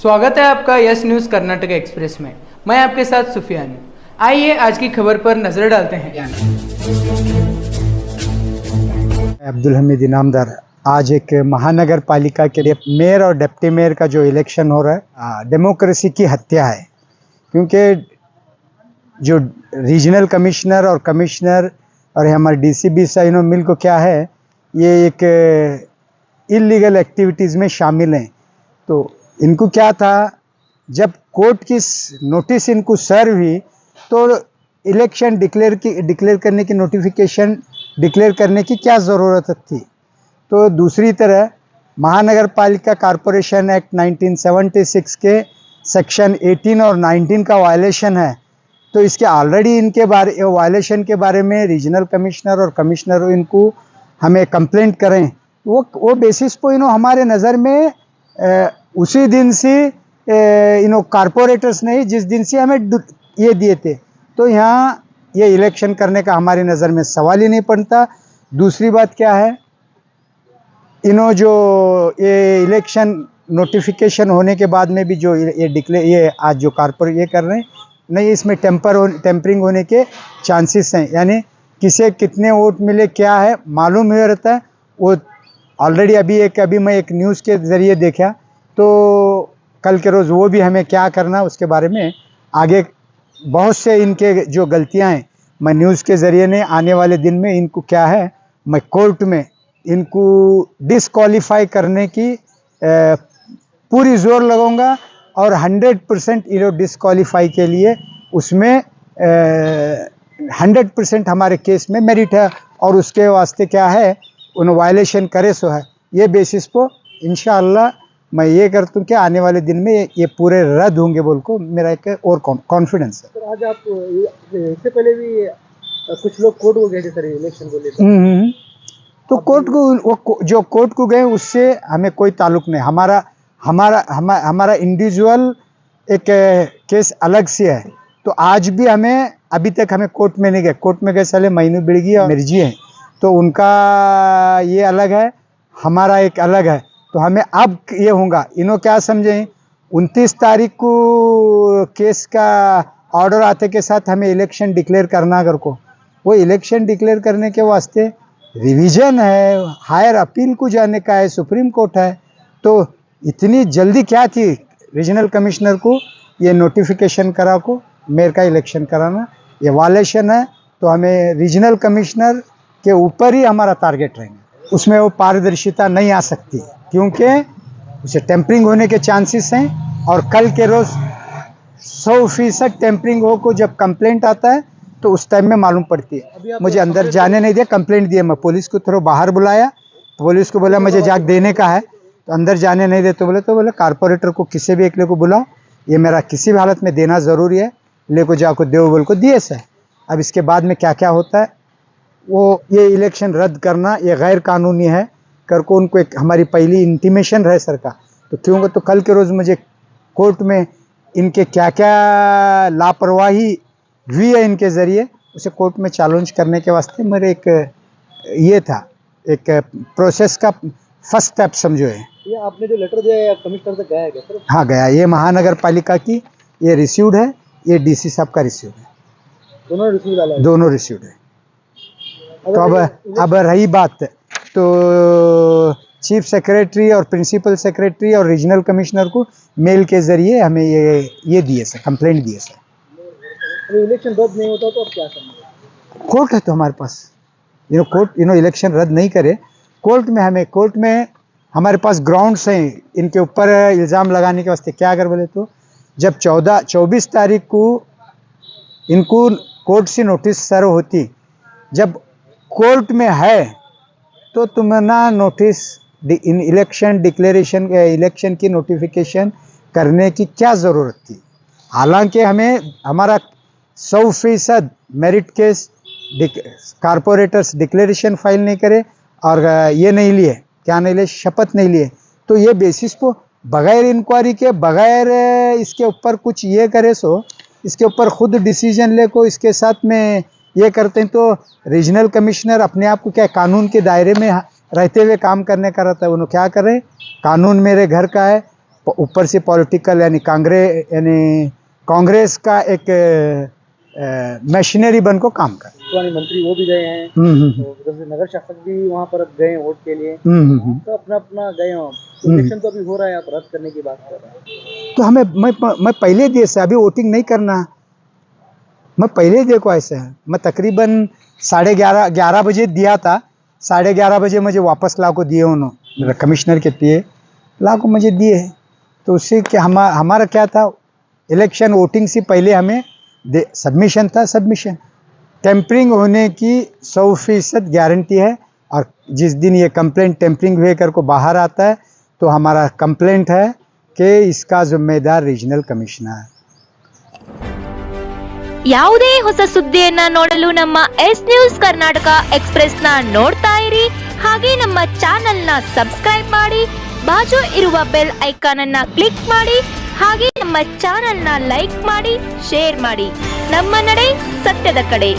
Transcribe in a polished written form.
स्वागत है आपका यस न्यूज़ कर्नाटक एक्सप्रेस में। मैं आपके साथ सुफियान हूं। आइए आज की खबर पर नजर डालते हैं। अब्दुल हमीद इनामदार। आज एक महानगर पालिका के लिए मेयर और डिप्टी मेयर का जो इलेक्शन हो रहा है, डेमोक्रेसी की हत्या है। क्योंकि जो रीजनल कमिश्नर और कमिश्नर और हमारे डीसीबी से इन्होंने मिल को क्या है, ये एक इलीगल एक्टिविटीज़ में शामिल हैं। तो इनको क्या था, जब कोर्ट की नोटिस इनको सर्व हुई तो इलेक्शन डिक्लेयर करने की नोटिफिकेशन डिक्लेयर करने की क्या ज़रूरत थी। तो दूसरी तरह महानगर पालिका कॉरपोरेशन एक्ट 1976 के सेक्शन 18 और 19 का वायलेशन है। तो इसके ऑलरेडी इनके बारे वायलेशन के बारे में रीजनल कमिश्नर और कमिश्नर इनको हमें कंप्लेंट करें, वो बेसिस पर इन्हों हमारे नज़र में उसी दिन से इन्हों कारपोरेटर्स नहीं, जिस दिन से हमें ये दिए थे, तो यहाँ ये इलेक्शन करने का हमारी नज़र में सवाल ही नहीं पड़ता। दूसरी बात क्या है, इन्हों जो ये इलेक्शन नोटिफिकेशन होने के बाद में भी जो ये आज जो कारपोरेट ये कर रहे हैं, नहीं इसमें टेम्परिंग होने के चांसेस हैं। यानी किसे कितने वोट मिले क्या है मालूम नहीं रहता है। वो ऑलरेडी अभी मैं एक न्यूज़ के ज़रिए देखा, तो कल के रोज़ वो भी हमें क्या करना उसके बारे में आगे बहुत से इनके जो गलतियां हैं, मैं न्यूज़ के ज़रिए ने आने वाले दिन में इनको क्या है, मैं कोर्ट में इनको डिसक्वालीफाई करने की पूरी ज़ोर लगाऊंगा और 100% इन्हों डिसक्वालीफाई के लिए उसमें 100% हमारे केस में मेरिट है। और उसके वास्ते क्या है, उन वायलेशन करे सो है, ये बेसिस पर इंशाअल्लाह मैं ये करता हूँ कि आने वाले दिन में ये पूरे रद्द होंगे बोल को मेरा एक और कॉन्फिडेंस है। सर आज आप इससे पहले भी कुछ लोग कोर्ट को गए थे सर इलेक्शन को लेकर। तो कोर्ट को जो कोर्ट को गए उससे हमें कोई ताल्लुक नहीं। हमारा इंडिविजुअल एक केस अलग से है। तो आज भी हमें अभी तक हमें कोर्ट में नहीं गए। कोर्ट में गए साले महीनू बिड़गी और मिर्जी हैं, तो उनका ये अलग है, हमारा एक अलग है। तो हमें अब ये होगा, इन्हों क्या समझें, 29 तारीख को केस का ऑर्डर आते के साथ हमें इलेक्शन डिक्लेयर करना अगर को, वो इलेक्शन डिक्लेयर करने के वास्ते रिवीजन है, हायर अपील को जाने का है, सुप्रीम कोर्ट है। तो इतनी जल्दी क्या थी रीजनल कमिश्नर को ये नोटिफिकेशन करा को मेयर का इलेक्शन कराना, ये वायलेशन है। तो हमें रीजनल कमिश्नर के ऊपर ही हमारा टारगेट रहेंगे, उसमें वो पारदर्शिता नहीं आ सकती क्योंकि उसे टेम्परिंग होने के चांसेस हैं। और कल के रोज़ 100% टेम्परिंग हो को जब कंप्लेंट आता है तो उस टाइम में मालूम पड़ती है। मुझे अंदर जाने नहीं दिया, कंप्लेंट दिया, मैं पुलिस को थोड़ा बाहर बुलाया, पुलिस को बोला मुझे जाग देने का है, तो अंदर जाने नहीं दे। तो बोले कारपोरेटर को किसी भी एक ले को बुलाओ, ये मेरा किसी भी हालत में देना ज़रूरी है, ले को जाको देव बोल को दिए सर। अब इसके बाद में क्या क्या होता है, वो ये इलेक्शन रद्द करना ये गैर कानूनी है कर को उनको एक हमारी पहली इंटीमेशन रहे सर का। तो क्योंकि तो कल के रोज़ मुझे कोर्ट में इनके क्या क्या लापरवाही हुई है इनके ज़रिए, उसे कोर्ट में चैलेंज करने के वास्ते मेरे एक ये था, एक प्रोसेस का फर्स्ट स्टेप समझो है। ये आपने जो लेटर दिया है कमिश्नर तक गया है क्या सर? हाँ गया, ये महानगर पालिका की ये रिसीव्ड है, ये डीसी साहब का रिसीव्ड है, दोनों रिसीव डाला है? दोनों रिसीव्ड है। तो अब रही बात, तो चीफ सेक्रेटरी और प्रिंसिपल सेक्रेटरी और रीजनल कमिश्नर को मेल के ज़रिए हमें ये दिए सर, कंप्लेंट दिए सर। तो इलेक्शन रद्द नहीं होता तो अब क्या समझे? कोर्ट है तो हमारे पास, कोर्ट इलेक्शन रद्द नहीं करे, कोर्ट में हमारे पास ग्राउंड्स हैं इनके ऊपर इल्ज़ाम लगाने के वास्ते। क्या अगर बोले तो जब 24 तारीख को इनको कोर्ट से नोटिस सर्व होती, जब कोर्ट में है तो तुम ना notice in election declaration election की नोटिफिकेशन करने की क्या ज़रूरत थी। हालांकि हमें हमारा 100% merit case corporators declaration file नहीं करे और ये नहीं लिए, क्या नहीं लिए, शपथ नहीं लिए। तो ये बेसिस पर बगैर इंक्वायरी के, बगैर इसके ऊपर कुछ ये करे सो इसके ऊपर खुद डिसीजन ले को इसके साथ में ये करते हैं। तो रीजनल कमिश्नर अपने आप को क्या कानून के दायरे में रहते हुए काम करने का रहता है। उन्होंने क्या करे, कानून मेरे घर का है, ऊपर से पॉलिटिकल यानी कांग्रेस का एक मशीनरी बन को काम कर। पुराने मंत्री वो भी गए हैं, हम्म। तो जैसे नगर शासक भी वहाँ पर गए हैं वोट के लिए, हम्म। तो अपना अपना गए हो। तो इलेक्शन तो अभी हो रहा है, आप रद्द करने की बात कर रहे हैं। तो मैं पहले दिए से अभी वोटिंग नहीं करना। मैं पहले देखो ऐसे है, मैं तकरीबन 11:30 बजे दिया था। 11:30 बजे मुझे वापस ला को दिए उन्होंने, कमिश्नर के दिए ला को मुझे दिए। तो उससे क्या हमारा क्या था, इलेक्शन वोटिंग से पहले हमें सबमिशन था। सबमिशन टेम्परिंग होने की 100% गारंटी है। और जिस दिन ये कंप्लेंट टेम्परिंग हुए कर को बाहर आता है तो हमारा कंप्लेंट है कि इसका जिम्मेदार रीजनल कमिश्नर है। ಯಾವುದೇ ಹೊಸ ಸುದ್ದಿಯನ್ನ ನೋಡಲು ನಮ್ಮ ಎಸ್ ನ್ಯೂಸ್ ಕರ್ನಾಟಕ ಎಕ್ಸ್‌ಪ್ರೆಸ್ ನ ನೋಡ್ತಾ ಇರಿ, ಹಾಗೆ ನಮ್ಮ ಚಾನೆಲ್ ನ ಸಬ್ಸ್ಕ್ರೈಬ್ ಮಾಡಿ, ಬಾಜು ಇರುವ ಬೆಲ್ ಐಕಾನ್ ಅನ್ನ ಕ್ಲಿಕ್ ಮಾಡಿ, ಹಾಗೆ ನಮ್ಮ ಚಾನೆಲ್ ನ ಲೈಕ್ ಮಾಡಿ, ಶೇರ್ ಮಾಡಿ. ನಮ್ಮ ನಡೆ ಸತ್ಯದ ಕಡೆ.